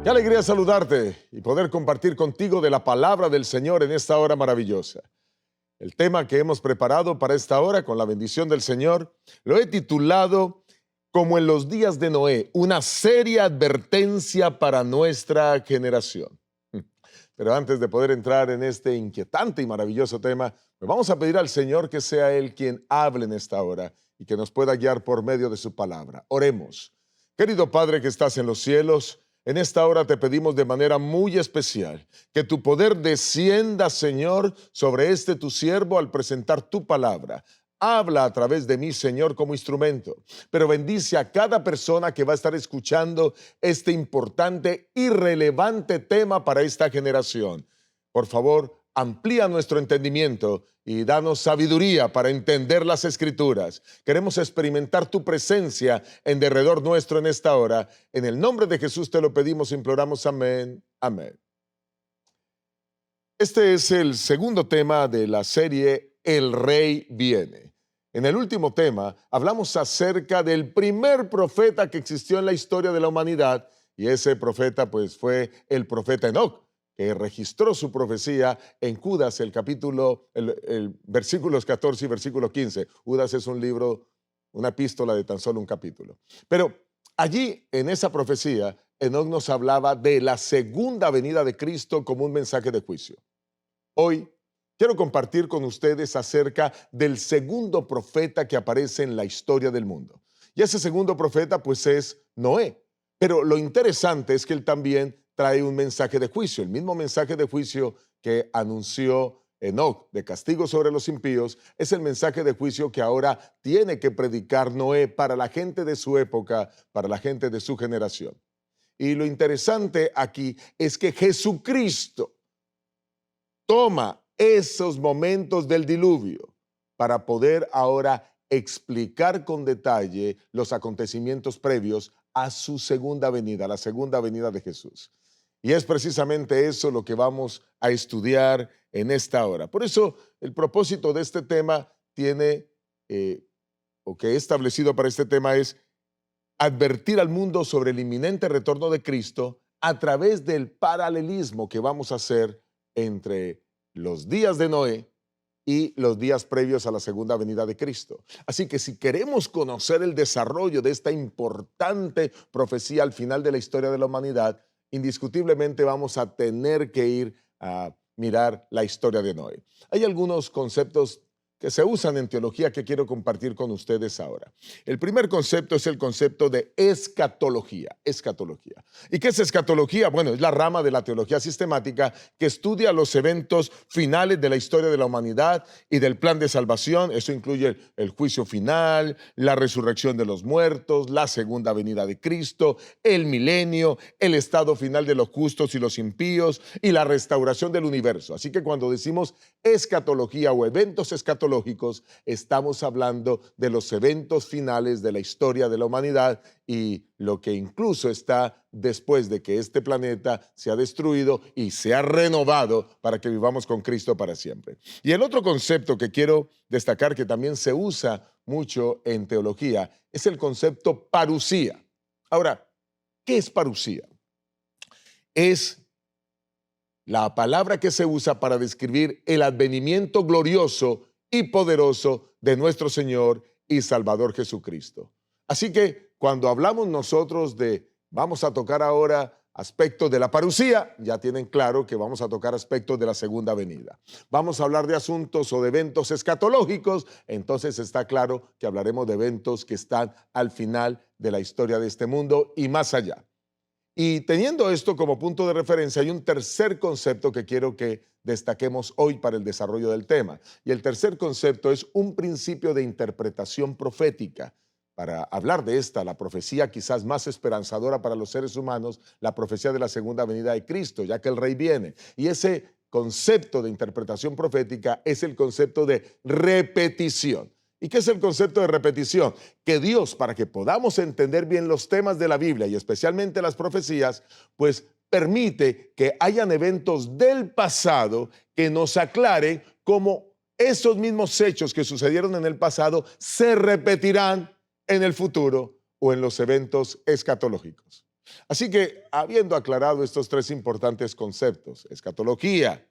Qué alegría saludarte y poder compartir contigo de la palabra del Señor en esta hora maravillosa. El tema que hemos preparado para esta hora, con la bendición del Señor, lo he titulado como en los días de Noé, una seria advertencia para nuestra generación. Pero antes de poder entrar en este inquietante y maravilloso tema, pues vamos a pedir al Señor que sea Él quien hable en esta hora y que nos pueda guiar por medio de su palabra. Oremos. Querido Padre que estás en los cielos, en esta hora te pedimos de manera muy especial que tu poder descienda, Señor, sobre tu siervo al presentar tu palabra. Habla a través de mí, Señor, como instrumento, pero bendice a cada persona que va a estar escuchando este importante y relevante tema para esta generación. Por favor, amplía nuestro entendimiento y danos sabiduría para entender las Escrituras. Queremos experimentar tu presencia en derredor nuestro en esta hora. En el nombre de Jesús te lo pedimos, imploramos, amén, amén. Este es el segundo tema de la serie El Rey Viene. En el último tema hablamos acerca del primer profeta que existió en la historia de la humanidad, y ese profeta pues fue el profeta Enoc, que registró su profecía en Judas, el versículos 14 y versículo 15. Judas es un libro, una epístola de tan solo un capítulo. Pero allí, en esa profecía, Enoc nos hablaba de la segunda venida de Cristo como un mensaje de juicio. Hoy quiero compartir con ustedes acerca del segundo profeta que aparece en la historia del mundo. Y ese segundo profeta pues es Noé. Pero lo interesante es que él también trae un mensaje de juicio, el mismo mensaje de juicio que anunció Enoc, de castigo sobre los impíos, es el mensaje de juicio que ahora tiene que predicar Noé para la gente de su época, para la gente de su generación. Y lo interesante aquí es que Jesucristo toma esos momentos del diluvio para poder ahora explicar con detalle los acontecimientos previos a su segunda venida, la segunda venida de Jesús. Y es precisamente eso lo que vamos a estudiar en esta hora. Por eso el propósito de este tema o que he establecido para este tema es advertir al mundo sobre el inminente retorno de Cristo a través del paralelismo que vamos a hacer entre los días de Noé y los días previos a la segunda venida de Cristo. Así que si queremos conocer el desarrollo de esta importante profecía al final de la historia de la humanidad, indiscutiblemente vamos a tener que ir a mirar la historia de Noé. Hay algunos conceptos que se usan en teología que quiero compartir con ustedes ahora. El primer concepto es el concepto de escatología. Escatología. ¿Y qué es escatología? Bueno, es la rama de la teología sistemática que estudia los eventos finales de la historia de la humanidad y del plan de salvación. Eso incluye el juicio final, la resurrección de los muertos, la segunda venida de Cristo, el milenio, el estado final de los justos y los impíos y la restauración del universo. Así que cuando decimos escatología o eventos escatológicos, estamos hablando de los eventos finales de la historia de la humanidad y lo que incluso está después de que este planeta se ha destruido y se ha renovado para que vivamos con Cristo para siempre. Y el otro concepto que quiero destacar, que también se usa mucho en teología, es el concepto parusía. Ahora, ¿qué es parusía? Es la palabra que se usa para describir el advenimiento glorioso y poderoso de nuestro Señor y Salvador Jesucristo. Así que cuando hablamos nosotros vamos a tocar ahora aspectos de la parusía, ya tienen claro que vamos a tocar aspectos de la segunda venida. Vamos a hablar de asuntos o de eventos escatológicos, entonces está claro que hablaremos de eventos que están al final de la historia de este mundo y más allá. Y teniendo esto como punto de referencia, hay un tercer concepto que quiero que destaquemos hoy para el desarrollo del tema. Y el tercer concepto es un principio de interpretación profética. Para hablar de la profecía quizás más esperanzadora para los seres humanos, la profecía de la segunda venida de Cristo, ya que el Rey viene. Y ese concepto de interpretación profética es el concepto de repetición. ¿Y qué es el concepto de repetición? Que Dios, para que podamos entender bien los temas de la Biblia y especialmente las profecías, pues permite que hayan eventos del pasado que nos aclaren cómo esos mismos hechos que sucedieron en el pasado se repetirán en el futuro o en los eventos escatológicos. Así que, habiendo aclarado estos tres importantes conceptos, escatología,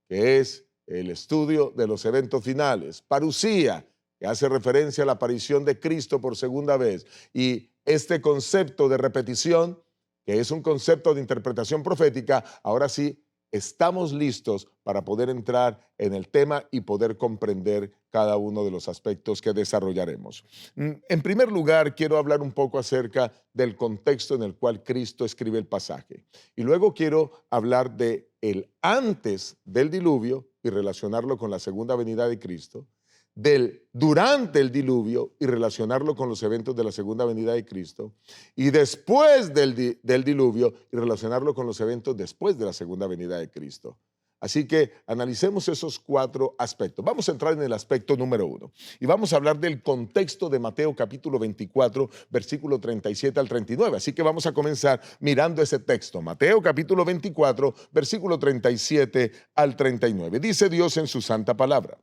que es el estudio de los eventos finales, parusía, que hace referencia a la aparición de Cristo por segunda vez, y este concepto de repetición, que es un concepto de interpretación profética, ahora sí estamos listos para poder entrar en el tema y poder comprender cada uno de los aspectos que desarrollaremos. En primer lugar, quiero hablar un poco acerca del contexto en el cual Cristo escribe el pasaje. Y luego quiero hablar de el antes del diluvio y relacionarlo con la segunda venida de Cristo, del durante el diluvio y relacionarlo con los eventos de la segunda venida de Cristo, y después del diluvio y relacionarlo con los eventos después de la segunda venida de Cristo. Así que analicemos esos cuatro aspectos. Vamos a entrar en el aspecto número 1 y vamos a hablar del contexto de Mateo capítulo 24, versículo 37 al 39. Así que vamos a comenzar mirando ese texto. Mateo capítulo 24, versículo 37 al 39. Dice Dios en su santa palabra: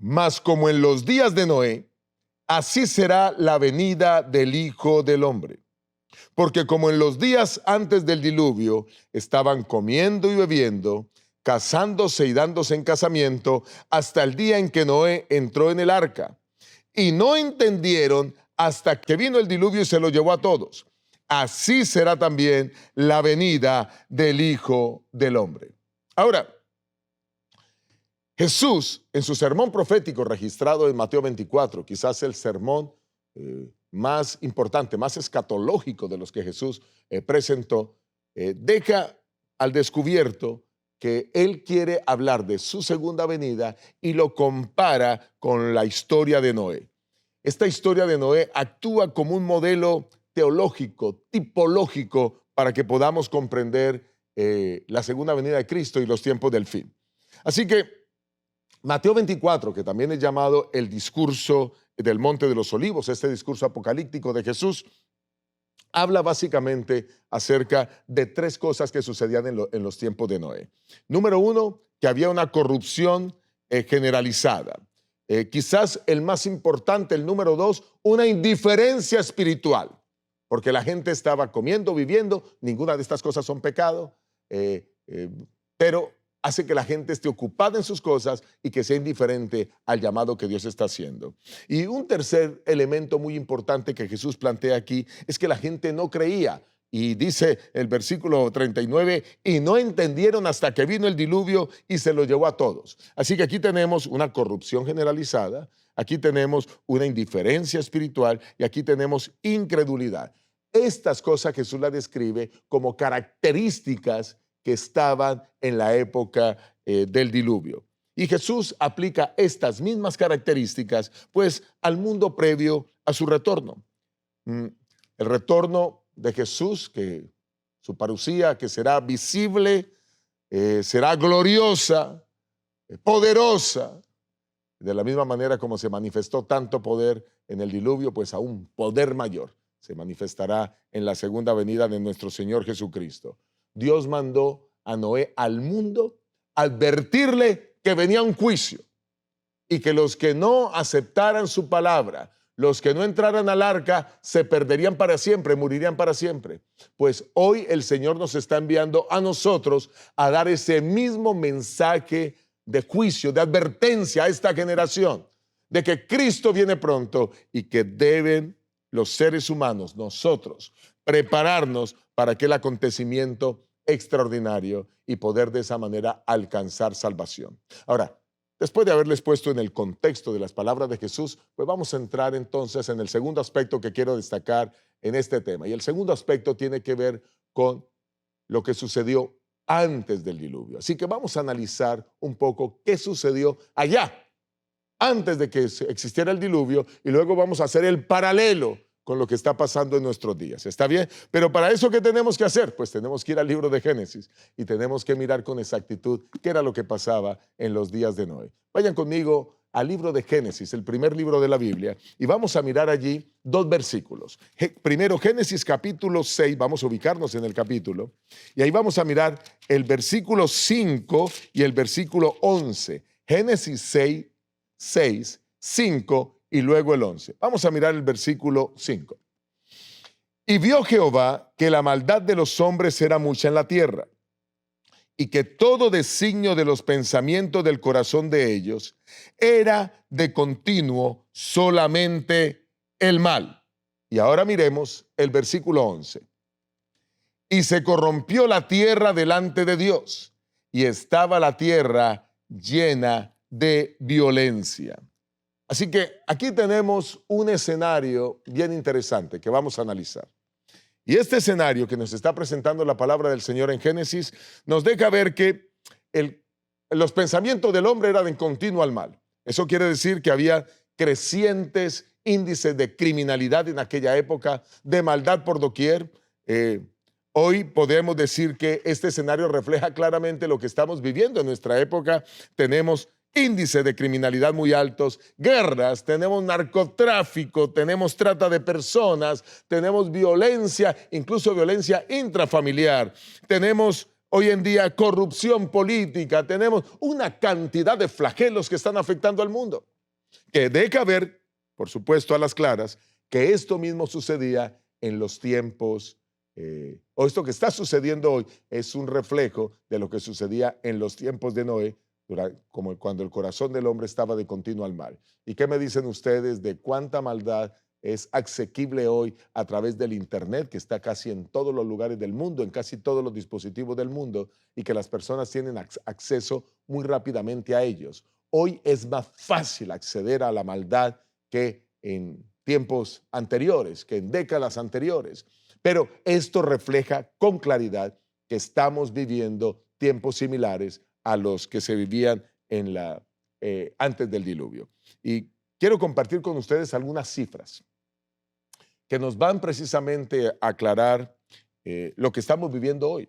mas como en los días de Noé, así será la venida del Hijo del Hombre. Porque como en los días antes del diluvio estaban comiendo y bebiendo, casándose y dándose en casamiento, hasta el día en que Noé entró en el arca. Y no entendieron hasta que vino el diluvio y se lo llevó a todos. Así será también la venida del Hijo del Hombre. Ahora, Jesús, en su sermón profético registrado en Mateo 24, quizás el sermón más importante, más escatológico de los que Jesús presentó, deja al descubierto que Él quiere hablar de su segunda venida y lo compara con la historia de Noé. Esta historia de Noé actúa como un modelo teológico, tipológico, para que podamos comprender la segunda venida de Cristo y los tiempos del fin. Así que Mateo 24, que también es llamado el discurso del Monte de los Olivos, este discurso apocalíptico de Jesús, habla básicamente acerca de tres cosas que sucedían en los tiempos de Noé. Número uno, que había una corrupción generalizada. Quizás el más importante, el número dos, una indiferencia espiritual, porque la gente estaba comiendo, viviendo, ninguna de estas cosas son pecado, pero hace que la gente esté ocupada en sus cosas y que sea indiferente al llamado que Dios está haciendo. Y un tercer elemento muy importante que Jesús plantea aquí es que la gente no creía. Y dice el versículo 39, y no entendieron hasta que vino el diluvio y se lo llevó a todos. Así que aquí tenemos una corrupción generalizada, aquí tenemos una indiferencia espiritual y aquí tenemos incredulidad. Estas cosas Jesús las describe como características que estaban en la época del diluvio. Y Jesús aplica estas mismas características pues al mundo previo a su retorno. El retorno de Jesús, que su parusía, que será visible, será gloriosa, poderosa, de la misma manera como se manifestó tanto poder en el diluvio, pues aún poder mayor se manifestará en la segunda venida de nuestro Señor Jesucristo. Dios mandó a Noé al mundo advertirle que venía un juicio y que los que no aceptaran su palabra, los que no entraran al arca, se perderían para siempre, morirían para siempre. Pues hoy el Señor nos está enviando a nosotros a dar ese mismo mensaje de juicio, de advertencia a esta generación, de que Cristo viene pronto y que deben los seres humanos, nosotros, prepararnos para aquel acontecimiento extraordinario y poder de esa manera alcanzar salvación. Ahora, después de haberles puesto en el contexto de las palabras de Jesús, pues vamos a entrar entonces en el segundo aspecto que quiero destacar en este tema. Y el segundo aspecto tiene que ver con lo que sucedió antes del diluvio. Así que vamos a analizar un poco qué sucedió allá, antes de que existiera el diluvio, y luego vamos a hacer el paralelo con lo que está pasando en nuestros días. ¿Está bien? Pero para eso, ¿qué tenemos que hacer? Pues tenemos que ir al libro de Génesis y tenemos que mirar con exactitud qué era lo que pasaba en los días de Noé. Vayan conmigo al libro de Génesis, el primer libro de la Biblia, y vamos a mirar allí dos versículos. Primero, Génesis capítulo 6, vamos a ubicarnos en el capítulo, y ahí vamos a mirar el versículo 5 y el versículo 11. Génesis 6, 5 y luego el 11. Vamos a mirar el versículo 5. Y vio Jehová que la maldad de los hombres era mucha en la tierra, y que todo designio de los pensamientos del corazón de ellos era de continuo solamente el mal. Y ahora miremos el versículo 11. Y se corrompió la tierra delante de Dios, y estaba la tierra llena de violencia. Así que aquí tenemos un escenario bien interesante que vamos a analizar. Y este escenario que nos está presentando la palabra del Señor en Génesis nos deja ver que los pensamientos del hombre eran en continuo al mal. Eso quiere decir que había crecientes índices de criminalidad en aquella época, de maldad por doquier. Hoy podemos decir que este escenario refleja claramente lo que estamos viviendo en nuestra época. Tenemos índices de criminalidad muy altos, guerras, tenemos narcotráfico, tenemos trata de personas, tenemos violencia, incluso violencia intrafamiliar, tenemos hoy en día corrupción política, tenemos una cantidad de flagelos que están afectando al mundo, que deja ver, por supuesto, a las claras, que esto mismo sucedía en los tiempos, o esto que está sucediendo hoy es un reflejo de lo que sucedía en los tiempos de Noé, como cuando el corazón del hombre estaba de continuo al mal. ¿Y qué me dicen ustedes de cuánta maldad es asequible hoy a través del Internet, que está casi en todos los lugares del mundo, en casi todos los dispositivos del mundo, y que las personas tienen acceso muy rápidamente a ellos? Hoy es más fácil acceder a la maldad que en tiempos anteriores, que en décadas anteriores. Pero esto refleja con claridad que estamos viviendo tiempos similares a los que se vivían antes del diluvio. Y quiero compartir con ustedes algunas cifras que nos van precisamente a aclarar lo que estamos viviendo hoy.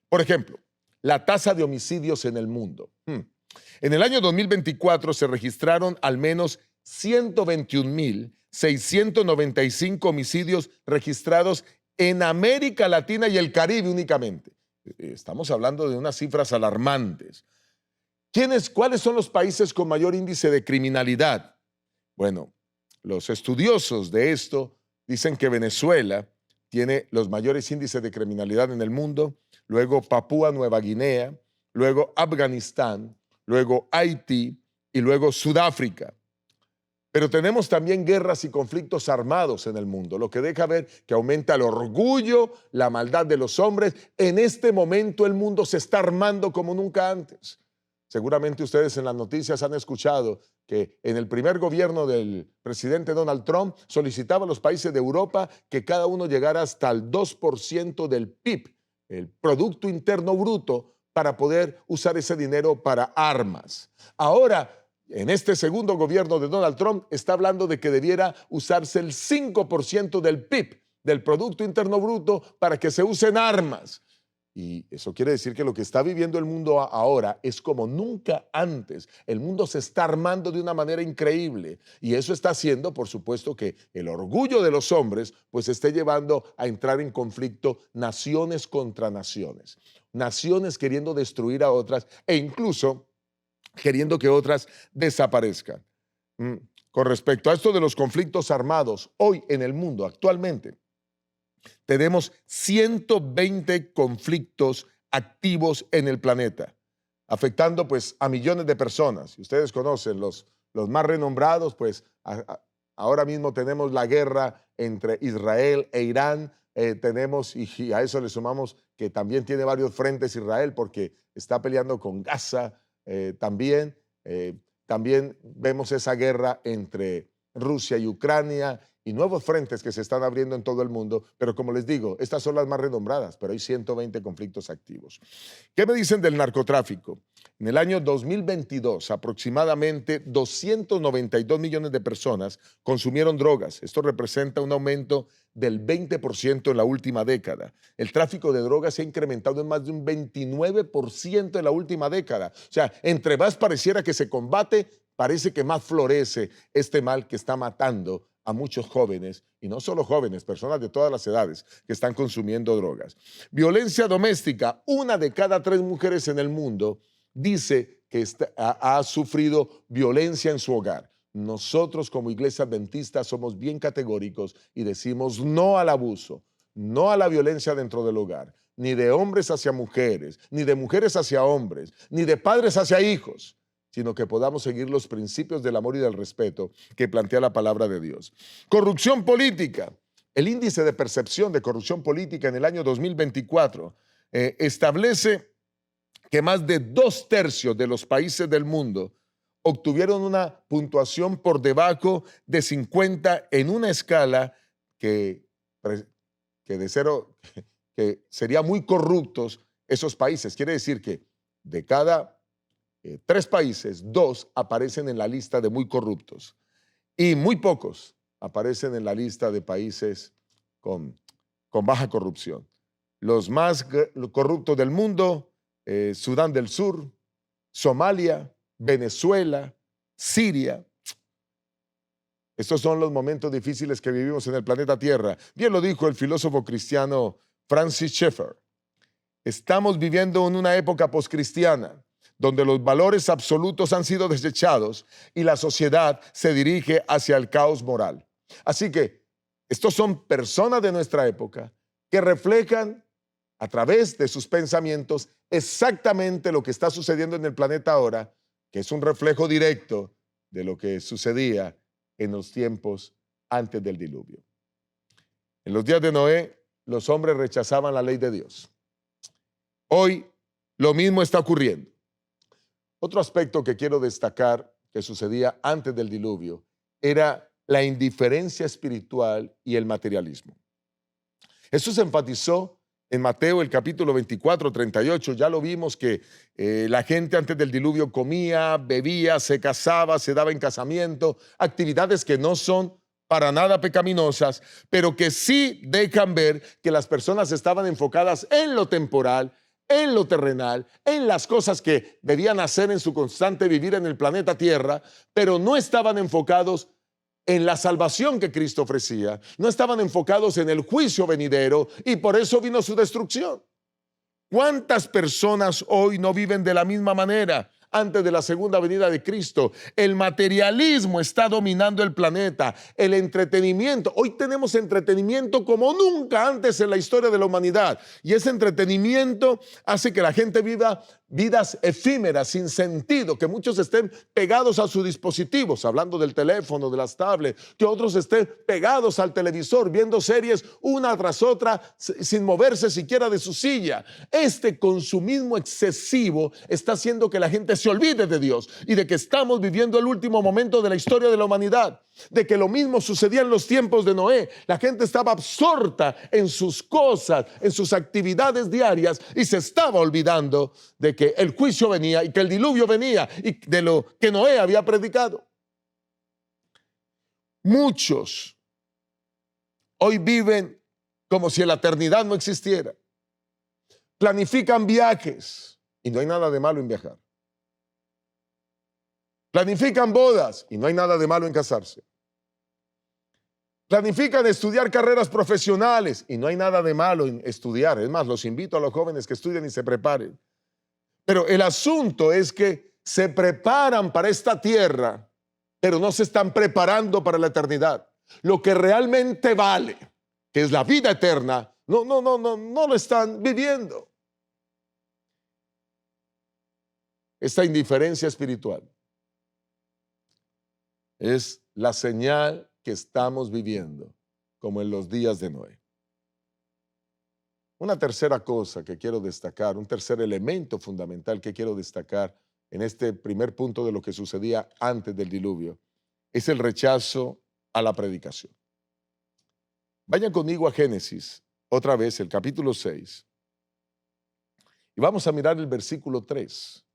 Por ejemplo, la tasa de homicidios en el mundo. En el año 2024 se registraron al menos 121.695 homicidios registrados en América Latina y el Caribe únicamente. Estamos hablando de unas cifras alarmantes. ¿Cuáles son los países con mayor índice de criminalidad? Bueno, los estudiosos de esto dicen que Venezuela tiene los mayores índices de criminalidad en el mundo, luego Papúa Nueva Guinea, luego Afganistán, luego Haití y luego Sudáfrica. Pero tenemos también guerras y conflictos armados en el mundo, lo que deja ver que aumenta el orgullo, la maldad de los hombres. En este momento el mundo se está armando como nunca antes. Seguramente ustedes en las noticias han escuchado que en el primer gobierno del presidente Donald Trump solicitaba a los países de Europa que cada uno llegara hasta el 2% del PIB, el Producto Interno Bruto, para poder usar ese dinero para armas. Ahora, en este segundo gobierno de Donald Trump está hablando de que debiera usarse el 5% del PIB, del Producto Interno Bruto, para que se usen armas. Y eso quiere decir que lo que está viviendo el mundo ahora es como nunca antes. El mundo se está armando de una manera increíble y eso está haciendo, por supuesto, que el orgullo de los hombres pues esté llevando a entrar en conflicto naciones contra naciones. Naciones queriendo destruir a otras e incluso queriendo que otras desaparezcan. Con respecto a esto de los conflictos armados, hoy en el mundo actualmente tenemos 120 conflictos activos en el planeta, afectando pues a millones de personas. Si ustedes conocen los más renombrados, pues ahora mismo tenemos la guerra entre Israel e Irán, tenemos, y a eso le sumamos que también tiene varios frentes Israel porque está peleando con Gaza también. También vemos esa guerra entre Rusia y Ucrania y nuevos frentes que se están abriendo en todo el mundo, pero como les digo, estas son las más renombradas, pero hay 120 conflictos activos. ¿Qué me dicen del narcotráfico? En el año 2022, aproximadamente 292 millones de personas consumieron drogas. Esto representa un aumento del 20% en la última década. El tráfico de drogas se ha incrementado en más de un 29% en la última década. O sea, entre más pareciera que se combate, parece que más florece este mal que está matando a muchos jóvenes, y no solo jóvenes, personas de todas las edades que están consumiendo drogas. Violencia doméstica. 1 de cada 3 mujeres en el mundo dice que ha sufrido violencia en su hogar. Nosotros como Iglesia Adventista somos bien categóricos y decimos no al abuso, no a la violencia dentro del hogar, ni de hombres hacia mujeres, ni de mujeres hacia hombres, ni de padres hacia hijos, sino que podamos seguir los principios del amor y del respeto que plantea la palabra de Dios. Corrupción política. El índice de percepción de corrupción política en el año 2024 establece que más de 2/3 de los países del mundo obtuvieron una puntuación por debajo de 50 en una escala que de cero, que sería muy corruptos esos países. Quiere decir que de cada 3 países, 2 aparecen en la lista de muy corruptos y muy pocos aparecen en la lista de países con baja corrupción. Los más corruptos del mundo, Sudán del Sur, Somalia, Venezuela, Siria. Estos son los momentos difíciles que vivimos en el planeta Tierra. Bien lo dijo el filósofo cristiano Francis Schaeffer. Estamos viviendo en una época poscristiana donde los valores absolutos han sido desechados y la sociedad se dirige hacia el caos moral. Así que estos son personas de nuestra época que reflejan a través de sus pensamientos exactamente lo que está sucediendo en el planeta ahora, que es un reflejo directo de lo que sucedía en los tiempos antes del diluvio. En los días de Noé, los hombres rechazaban la ley de Dios. Hoy, lo mismo está ocurriendo. Otro aspecto que quiero destacar que sucedía antes del diluvio era la indiferencia espiritual y el materialismo. Eso se enfatizó en Mateo, el capítulo 24, 38, ya lo vimos que la gente antes del diluvio comía, bebía, se casaba, se daba en casamiento, actividades que no son para nada pecaminosas, pero que sí dejan ver que las personas estaban enfocadas en lo temporal, en lo terrenal, en las cosas que debían hacer en su constante vivir en el planeta Tierra, pero no estaban enfocados en la salvación que Cristo ofrecía, no estaban enfocados en el juicio venidero y por eso vino su destrucción. ¿Cuántas personas hoy no viven de la misma manera antes de la segunda venida de Cristo? El materialismo está dominando el planeta, el entretenimiento. Hoy tenemos entretenimiento como nunca antes en la historia de la humanidad y ese entretenimiento hace que la gente viva vidas efímeras, sin sentido, que muchos estén pegados a sus dispositivos, hablando del teléfono, de las tablets, que otros estén pegados al televisor, viendo series una tras otra, sin moverse siquiera de su silla. Este consumismo excesivo está haciendo que la gente se olvide de Dios y de que estamos viviendo el último momento de la historia de la humanidad, de que lo mismo sucedía en los tiempos de Noé. La gente estaba absorta en sus cosas, en sus actividades diarias y se estaba olvidando de que el juicio venía y que el diluvio venía y de lo que Noé había predicado. Muchos hoy viven como si la eternidad no existiera. Planifican viajes y no hay nada de malo en viajar. Planifican bodas y no hay nada de malo en casarse. Planifican estudiar carreras profesionales y no hay nada de malo en estudiar. Es más, los invito a los jóvenes que estudien y se preparen. Pero el asunto es que se preparan para esta tierra, pero no se están preparando para la eternidad. Lo que realmente vale, que es la vida eterna, no lo están viviendo. Esta indiferencia espiritual es la señal que estamos viviendo, como en los días de Noé. Una tercera cosa que quiero destacar, un tercer elemento fundamental que quiero destacar en este primer punto de lo que sucedía antes del diluvio, es el rechazo a la predicación. Vayan conmigo a Génesis, otra vez, el capítulo 6, y vamos a mirar el versículo 3.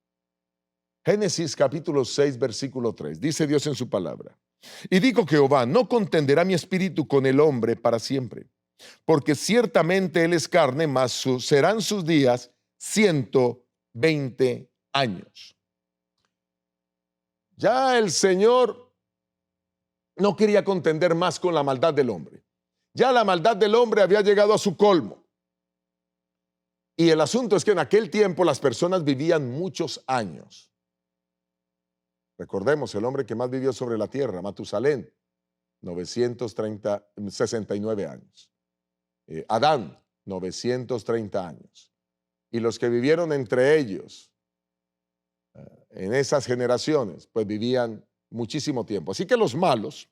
Génesis capítulo 6, versículo 3. Dice Dios en su palabra: y dijo Jehová, no contenderá mi espíritu con el hombre para siempre, porque ciertamente él es carne, mas serán sus días 120 años. Ya el Señor no quería contender más con la maldad del hombre. Ya la maldad del hombre había llegado a su colmo. Y el asunto es que en aquel tiempo las personas vivían muchos años. Recordemos, el hombre que más vivió sobre la tierra, Matusalén, 969 años. Adán, 930 años. Y los que vivieron entre ellos, en esas generaciones, pues vivían muchísimo tiempo. Así que los malos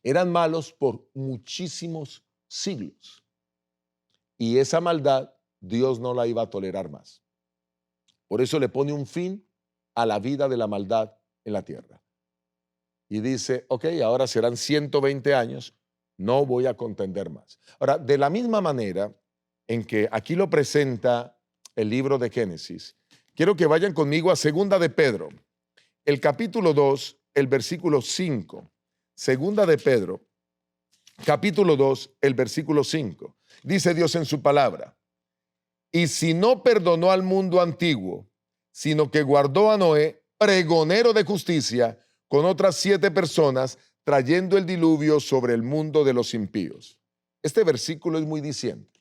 eran malos por muchísimos siglos. Y esa maldad Dios no la iba a tolerar más. Por eso le pone un fin a la vida de la maldad en la tierra. Y dice, ok, ahora serán 120 años, no voy a contender más. Ahora, de la misma manera en que aquí lo presenta el libro de Génesis, quiero que vayan conmigo a Segunda de Pedro, el capítulo 2, el versículo 5. Segunda de Pedro, capítulo 2, el versículo 5. Dice Dios en su palabra, y si no perdonó al mundo antiguo, sino que guardó a Noé, pregonero de justicia, con otras 7 personas, trayendo el diluvio sobre el mundo de los impíos. Este versículo es muy diciente.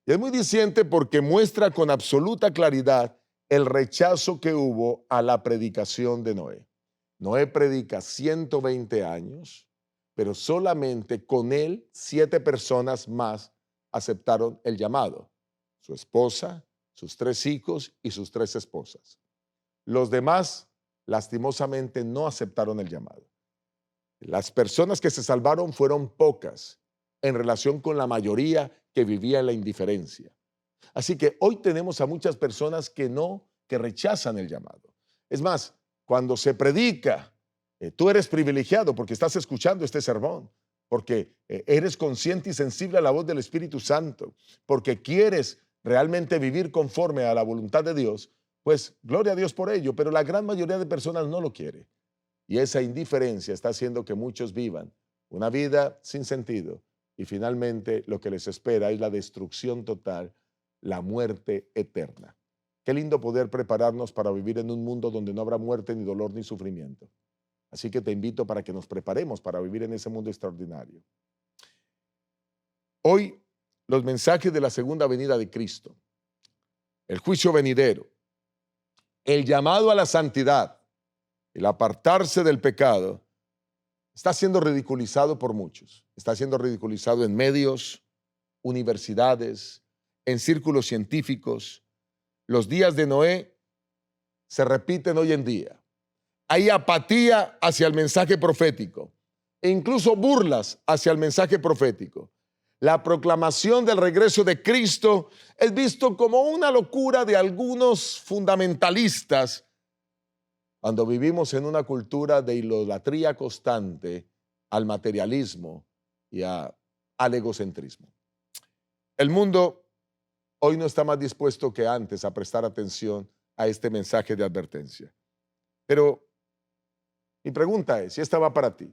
Y es muy diciente porque muestra con absoluta claridad el rechazo que hubo a la predicación de Noé. Noé predica 120 años, pero solamente con él 7 personas más aceptaron el llamado. Su esposa, sus 3 hijos y sus 3 esposas. Los demás, lastimosamente, no aceptaron el llamado. Las personas que se salvaron fueron pocas en relación con la mayoría que vivía en la indiferencia. Así que hoy tenemos a muchas personas que rechazan el llamado. Es más, cuando se predica, tú eres privilegiado porque estás escuchando este sermón, porque eres consciente y sensible a la voz del Espíritu Santo, porque quieres realmente vivir conforme a la voluntad de Dios, pues gloria a Dios por ello, pero la gran mayoría de personas no lo quiere. Y esa indiferencia está haciendo que muchos vivan una vida sin sentido y finalmente lo que les espera es la destrucción total, la muerte eterna. Qué lindo poder prepararnos para vivir en un mundo donde no habrá muerte, ni dolor, ni sufrimiento. Así que te invito para que nos preparemos para vivir en ese mundo extraordinario. Hoy, los mensajes de la segunda venida de Cristo, el juicio venidero, el llamado a la santidad, el apartarse del pecado, está siendo ridiculizado por muchos. Está siendo ridiculizado en medios, universidades, en círculos científicos. Los días de Noé se repiten hoy en día. Hay apatía hacia el mensaje profético e incluso burlas hacia el mensaje profético. La proclamación del regreso de Cristo es visto como una locura de algunos fundamentalistas cuando vivimos en una cultura de idolatría constante al materialismo y al egocentrismo. El mundo hoy no está más dispuesto que antes a prestar atención a este mensaje de advertencia. Pero mi pregunta es, y esta va para ti,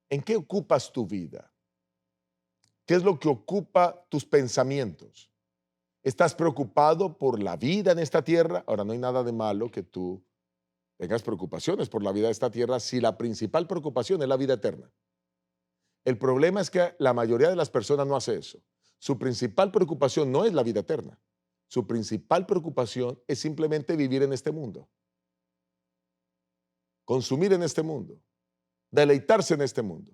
¿en qué ocupas tu vida? ¿Qué es lo que ocupa tus pensamientos? ¿Estás preocupado por la vida en esta tierra? Ahora, no hay nada de malo que tú tengas preocupaciones por la vida de esta tierra si la principal preocupación es la vida eterna. El problema es que la mayoría de las personas no hace eso. Su principal preocupación no es la vida eterna. Su principal preocupación es simplemente vivir en este mundo, consumir en este mundo, deleitarse en este mundo.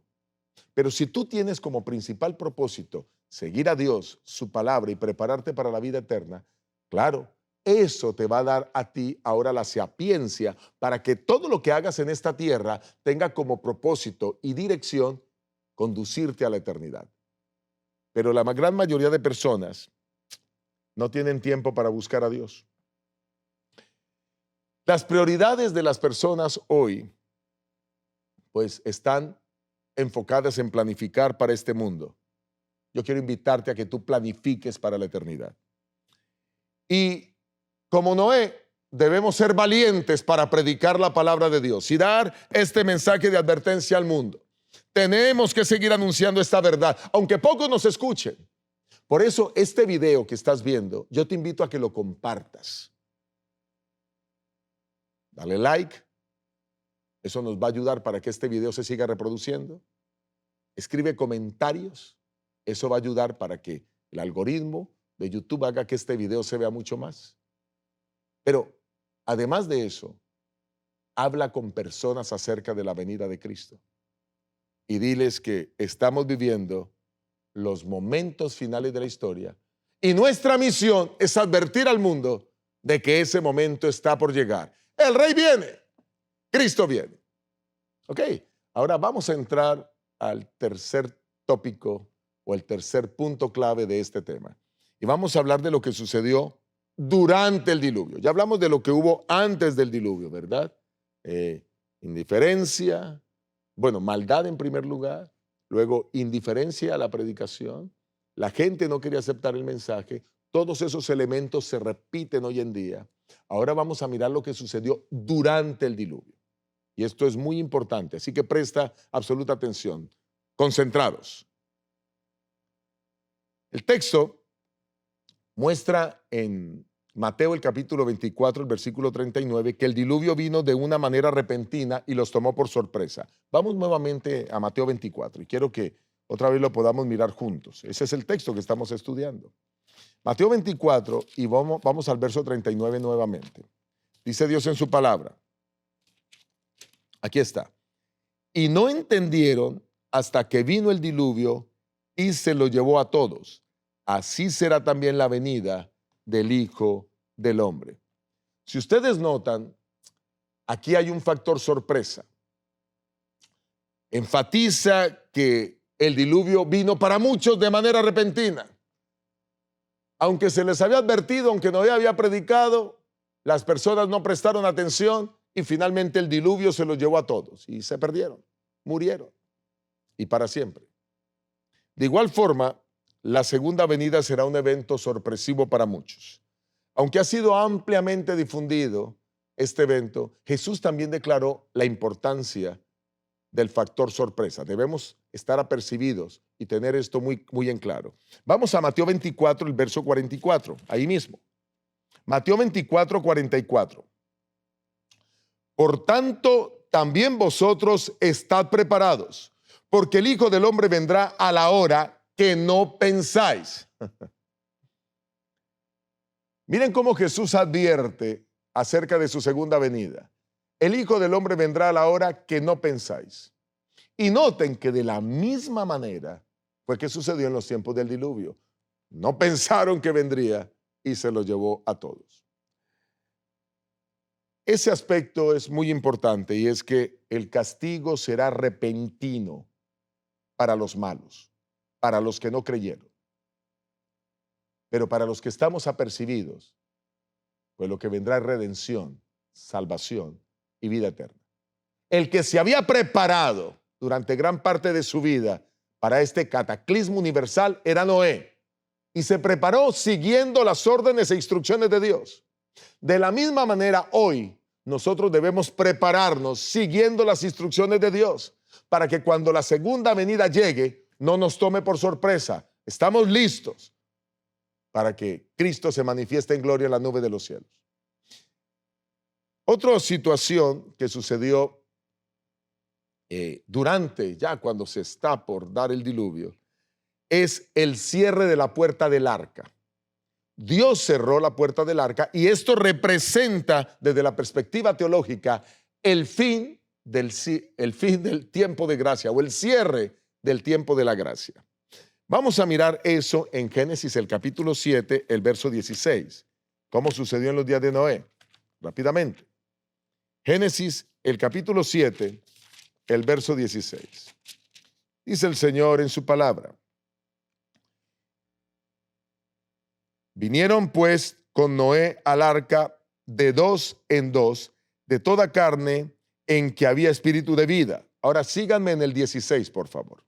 Pero si tú tienes como principal propósito seguir a Dios, su palabra y prepararte para la vida eterna, claro, eso te va a dar a ti ahora la sapiencia para que todo lo que hagas en esta tierra tenga como propósito y dirección conducirte a la eternidad. Pero la gran mayoría de personas no tienen tiempo para buscar a Dios. Las prioridades de las personas hoy, pues están enfocadas en planificar para este mundo. Yo quiero invitarte a que tú planifiques para la eternidad. Y como Noé, debemos ser valientes para predicar la palabra de Dios y dar este mensaje de advertencia al mundo. Tenemos que seguir anunciando esta verdad, aunque pocos nos escuchen. Por eso, este video que estás viendo, yo te invito a que lo compartas. Dale like. Eso nos va a ayudar para que este video se siga reproduciendo. Escribe comentarios. Eso va a ayudar para que el algoritmo de YouTube haga que este video se vea mucho más. Pero, además de eso, habla con personas acerca de la venida de Cristo y diles que estamos viviendo los momentos finales de la historia y nuestra misión es advertir al mundo de que ese momento está por llegar. El Rey viene, Cristo viene. Ok, ahora vamos a entrar al tercer tópico o el tercer punto clave de este tema. Y vamos a hablar de lo que sucedió durante el diluvio. Ya hablamos de lo que hubo antes del diluvio, ¿verdad? Indiferencia, bueno, maldad en primer lugar, luego indiferencia a la predicación, la gente no quería aceptar el mensaje, todos esos elementos se repiten hoy en día. Ahora vamos a mirar lo que sucedió durante el diluvio. Y esto es muy importante, así que presta absoluta atención. Concentrados. El texto muestra en Mateo el capítulo 24, el versículo 39, que el diluvio vino de una manera repentina y los tomó por sorpresa. Vamos nuevamente a Mateo 24 y quiero que otra vez lo podamos mirar juntos. Ese es el texto que estamos estudiando. Mateo 24 y vamos al verso 39 nuevamente. Dice Dios en su palabra. Aquí está. Y no entendieron hasta que vino el diluvio y se lo llevó a todos. Así será también la venida del Hijo del Hombre. Si ustedes notan, aquí hay un factor sorpresa. Enfatiza que el diluvio vino para muchos de manera repentina. Aunque se les había advertido, aunque Noé había predicado, las personas no prestaron atención y finalmente el diluvio se los llevó a todos y se perdieron, murieron y para siempre. De igual forma, la segunda venida será un evento sorpresivo para muchos. Aunque ha sido ampliamente difundido este evento, Jesús también declaró la importancia del factor sorpresa. Debemos estar apercibidos y tener esto muy, muy en claro. Vamos a Mateo 24, el verso 44, ahí mismo. Mateo 24, 44. Por tanto, también vosotros estad preparados, porque el Hijo del Hombre vendrá a la hora que no pensáis. Miren cómo Jesús advierte acerca de su segunda venida. El Hijo del Hombre vendrá a la hora que no pensáis. Y noten que de la misma manera fue que sucedió en los tiempos del diluvio. No pensaron que vendría y se lo llevó a todos. Ese aspecto es muy importante y es que el castigo será repentino para los malos, para los que no creyeron. Pero para los que estamos apercibidos, pues lo que vendrá es redención, salvación y vida eterna. El que se había preparado durante gran parte de su vida para este cataclismo universal era Noé. Y se preparó siguiendo las órdenes e instrucciones de Dios. De la misma manera, hoy nosotros debemos prepararnos siguiendo las instrucciones de Dios para que cuando la segunda venida llegue no nos tome por sorpresa. Estamos listos para que Cristo se manifieste en gloria en la nube de los cielos. Otra situación que sucedió durante, ya cuando se está por dar el diluvio, es el cierre de la puerta del arca. Dios cerró la puerta del arca y esto representa desde la perspectiva teológica el fin del tiempo de gracia o el cierre del tiempo de la gracia. Vamos a mirar eso en Génesis el capítulo 7, el verso 16. ¿Cómo sucedió en los días de Noé? Rápidamente. Génesis el capítulo 7, el verso 16. Dice el Señor en su palabra. Vinieron pues con Noé al arca de dos en dos, de toda carne en que había espíritu de vida. Ahora síganme en el 16, por favor.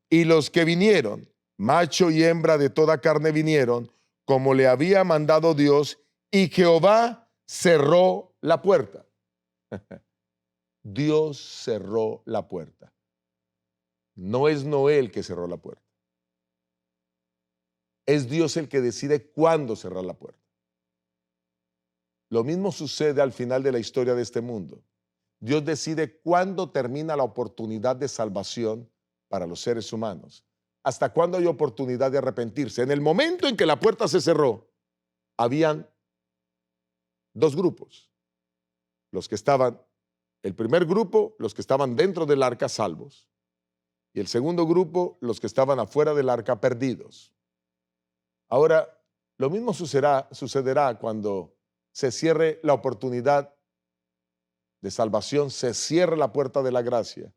Y los que vinieron, macho y hembra de toda carne vinieron, como le había mandado Dios, y Jehová cerró la puerta. Dios cerró la puerta. No es Noé el que cerró la puerta. Es Dios el que decide cuándo cerrar la puerta. Lo mismo sucede al final de la historia de este mundo. Dios decide cuándo termina la oportunidad de salvación para los seres humanos. Hasta cuándo hay oportunidad de arrepentirse. En el momento en que la puerta se cerró, habían dos grupos. El primer grupo, los que estaban dentro del arca salvos. y el segundo grupo, los que estaban afuera del arca perdidos. Ahora, lo mismo sucederá cuando se cierre la oportunidad de salvación, se cierre la puerta de la gracia.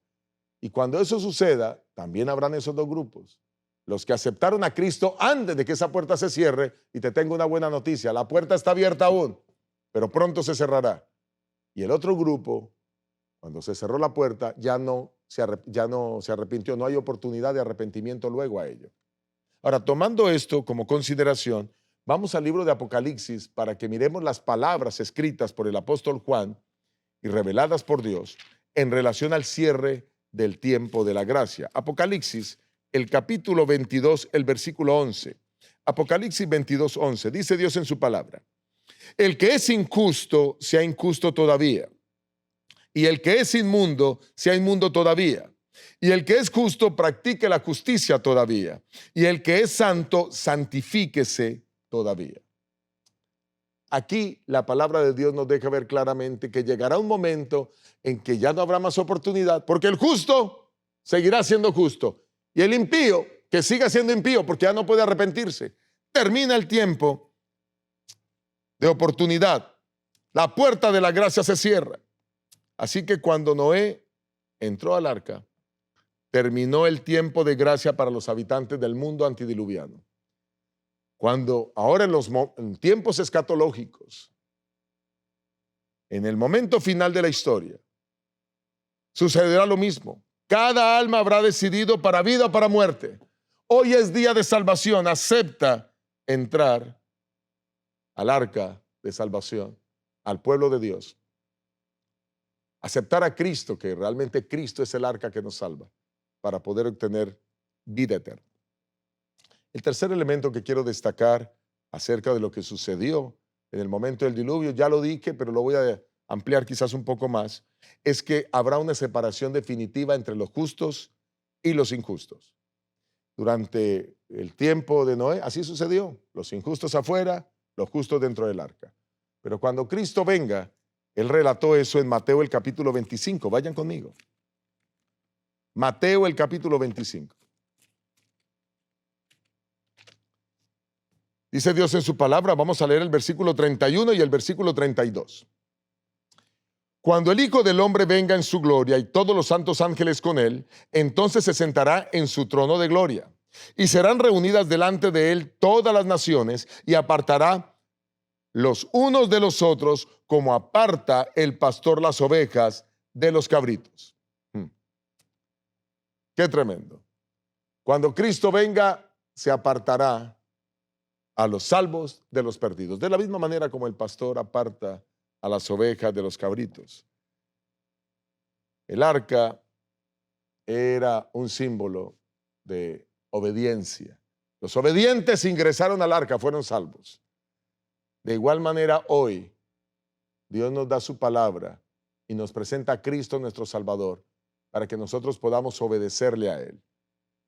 Y cuando eso suceda, también habrán esos dos grupos. Los que aceptaron a Cristo antes de que esa puerta se cierre, y te tengo una buena noticia, la puerta está abierta aún, pero pronto se cerrará. Y el otro grupo, cuando se cerró la puerta, ya no se arrepintió, no hay oportunidad de arrepentimiento luego a ello. Ahora, tomando esto como consideración, vamos al libro de Apocalipsis para que miremos las palabras escritas por el apóstol Juan y reveladas por Dios en relación al cierre del tiempo de la gracia. Apocalipsis, el capítulo 22, el versículo 11. Apocalipsis 22, 11. Dice Dios en su palabra: el que es injusto, sea injusto todavía. Y el que es inmundo, sea inmundo todavía. Y el que es justo, practique la justicia todavía. Y el que es santo, santifíquese todavía. Aquí la palabra de Dios nos deja ver claramente que llegará un momento en que ya no habrá más oportunidad, porque el justo seguirá siendo justo. Y el impío, que siga siendo impío, porque ya no puede arrepentirse. Termina el tiempo de oportunidad. La puerta de la gracia se cierra. Así que cuando Noé entró al arca, terminó el tiempo de gracia para los habitantes del mundo antidiluviano. Cuando ahora en tiempos escatológicos, en el momento final de la historia, sucederá lo mismo. Cada alma habrá decidido para vida o para muerte. Hoy es día de salvación. Acepta entrar al arca de salvación, al pueblo de Dios. Aceptar a Cristo, que realmente Cristo es el arca que nos salva, para poder obtener vida eterna. El tercer elemento que quiero destacar acerca de lo que sucedió en el momento del diluvio, ya lo dije, pero lo voy a ampliar quizás un poco más, es que habrá una separación definitiva entre los justos y los injustos. Durante el tiempo de Noé, así sucedió. Los injustos afuera, los justos dentro del arca. Pero cuando Cristo venga, Él relató eso en Mateo el capítulo 25. Vayan conmigo. Mateo el capítulo 25. Dice Dios en su palabra, vamos a leer el versículo 31 y el versículo 32. Cuando el Hijo del Hombre venga en su gloria y todos los santos ángeles con él, entonces se sentará en su trono de gloria. Y serán reunidas delante de él todas las naciones y apartará los unos de los otros como aparta el pastor las ovejas de los cabritos. Qué tremendo. Cuando Cristo venga, se apartará a los salvos de los perdidos, de la misma manera como el pastor aparta a las ovejas de los cabritos. El arca era un símbolo de obediencia. Los obedientes ingresaron al arca, fueron salvos. De igual manera hoy, Dios nos da su palabra y nos presenta a Cristo nuestro Salvador para que nosotros podamos obedecerle a Él.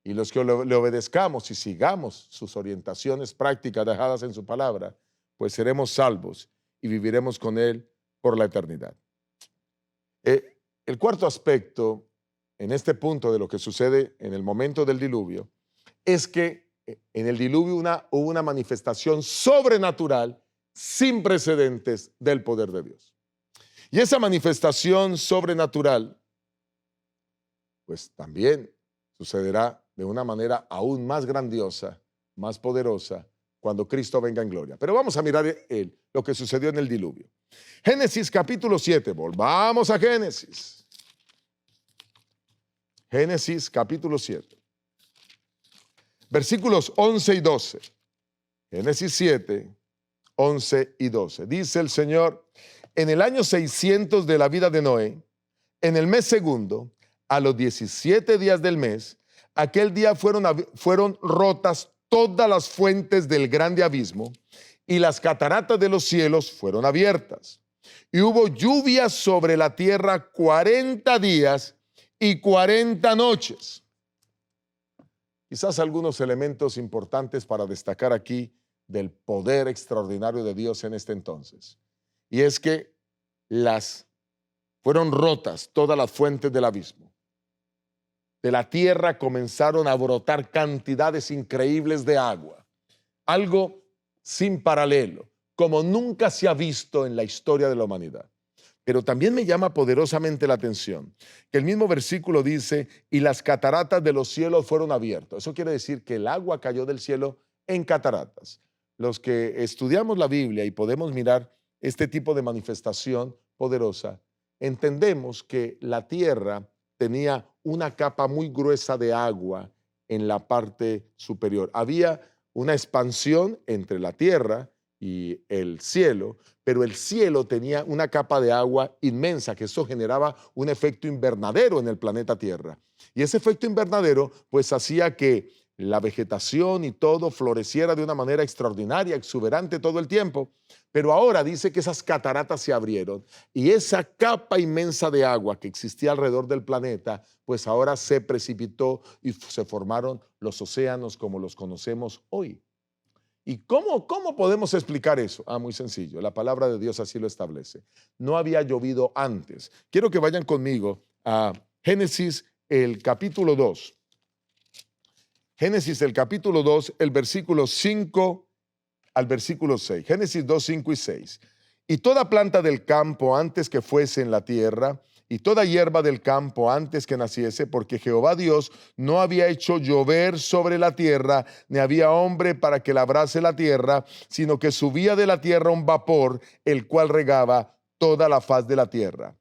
Y los que le obedezcamos y sigamos sus orientaciones prácticas dejadas en su palabra, pues seremos salvos y viviremos con Él por la eternidad. El cuarto aspecto en este punto de lo que sucede en el momento del diluvio es que en el diluvio hubo una manifestación sobrenatural sin precedentes del poder de Dios. Y esa manifestación sobrenatural, pues también sucederá de una manera aún más grandiosa, más poderosa, cuando Cristo venga en gloria. Pero vamos a mirar lo que sucedió en el diluvio. Génesis capítulo 7, volvamos a Génesis. Génesis capítulo 7, versículos 11 y 12. Génesis 7, 11 y 12. Dice el Señor: en el año 600 de la vida de Noé, en el mes segundo, a los 17 días del mes, aquel día fueron rotas todas las fuentes del grande abismo y las cataratas de los cielos fueron abiertas. Y hubo lluvia sobre la tierra 40 días y 40 noches. Quizás algunos elementos importantes para destacar aquí del poder extraordinario de Dios en este entonces. Y es que fueron rotas todas las fuentes del abismo. de la tierra comenzaron a brotar cantidades increíbles de agua. Algo sin paralelo, como nunca se ha visto en la historia de la humanidad. Pero también me llama poderosamente la atención que el mismo versículo dice, y las cataratas de los cielos fueron abiertas. Eso quiere decir que el agua cayó del cielo en cataratas. Los que estudiamos la Biblia y podemos mirar este tipo de manifestación poderosa, entendemos que la tierra tenía una capa muy gruesa de agua en la parte superior. Había una expansión entre la tierra y el cielo, pero el cielo tenía una capa de agua inmensa, que eso generaba un efecto invernadero en el planeta Tierra. Y ese efecto invernadero pues hacía que la vegetación y todo floreciera de una manera extraordinaria, exuberante todo el tiempo. Pero ahora dice que esas cataratas se abrieron y esa capa inmensa de agua que existía alrededor del planeta, pues ahora se precipitó y se formaron los océanos como los conocemos hoy. ¿Y cómo podemos explicar eso? Muy sencillo, la palabra de Dios así lo establece. No había llovido antes. Quiero que vayan conmigo a Génesis, el capítulo 2. Génesis, el capítulo 2, el versículo 5 al versículo 6. Génesis 2, 5 y 6. Y toda planta del campo antes que fuese en la tierra, y toda hierba del campo antes que naciese, porque Jehová Dios no había hecho llover sobre la tierra, ni había hombre para que labrase la tierra, sino que subía de la tierra un vapor, el cual regaba toda la faz de la tierra.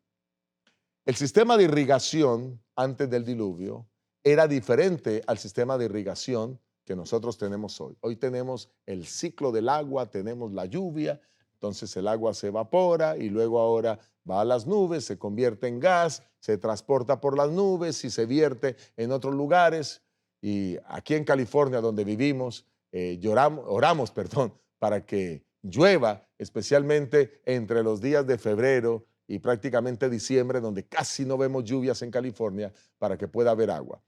El sistema de irrigación antes del diluvio era diferente al sistema de irrigación que nosotros tenemos hoy. Hoy tenemos el ciclo del agua, tenemos la lluvia, entonces el agua se evapora y luego ahora va a las nubes, se convierte en gas, se transporta por las nubes y se vierte en otros lugares. Y aquí en California, donde vivimos, oramos, para que llueva, especialmente entre los días de febrero y prácticamente diciembre, donde casi no vemos lluvias en California, para que pueda haber agua.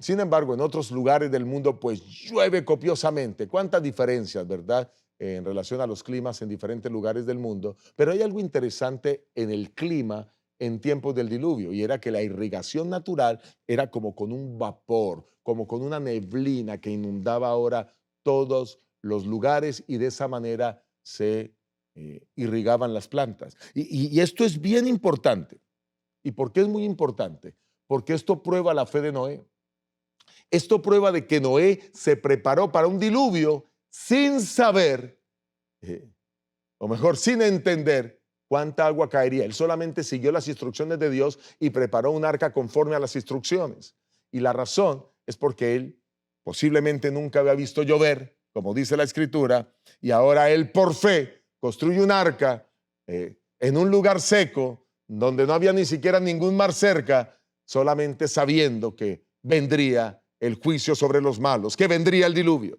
Sin embargo, en otros lugares del mundo, pues llueve copiosamente. ¿Cuántas diferencias, verdad? En relación a los climas en diferentes lugares del mundo, pero hay algo interesante en el clima en tiempos del diluvio, y era que la irrigación natural era como con un vapor, como con una neblina que inundaba ahora todos los lugares, y de esa manera se irrigaban las plantas. Y esto es bien importante. ¿Y por qué es muy importante? Porque esto prueba la fe de Noé. Esto prueba de que Noé se preparó para un diluvio sin saber, o mejor, sin entender cuánta agua caería. Él solamente siguió las instrucciones de Dios y preparó un arca conforme a las instrucciones. Y la razón es porque él posiblemente nunca había visto llover, como dice la Escritura, y ahora él por fe construye un arca en un lugar seco, donde no había ni siquiera ningún mar cerca, solamente sabiendo que vendría el juicio sobre los malos, que vendría el diluvio.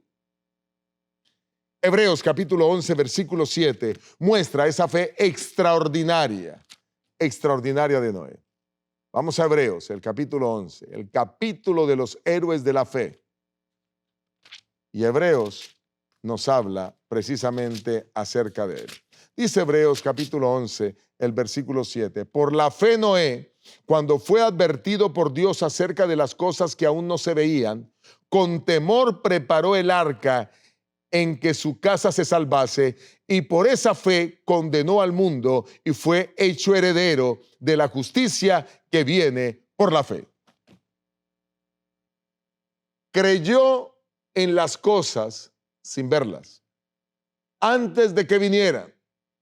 Hebreos capítulo 11, versículo 7 muestra esa fe extraordinaria de Noé. Vamos a Hebreos, el capítulo 11, el capítulo de los héroes de la fe. Y Hebreos nos habla precisamente acerca de él. Dice Hebreos capítulo 11, el versículo 7, por la fe Noé, cuando fue advertido por Dios acerca de las cosas que aún no se veían, con temor preparó el arca en que su casa se salvase, y por esa fe condenó al mundo y fue hecho heredero de la justicia que viene por la fe. Creyó en las cosas sin verlas, antes de que vinieran.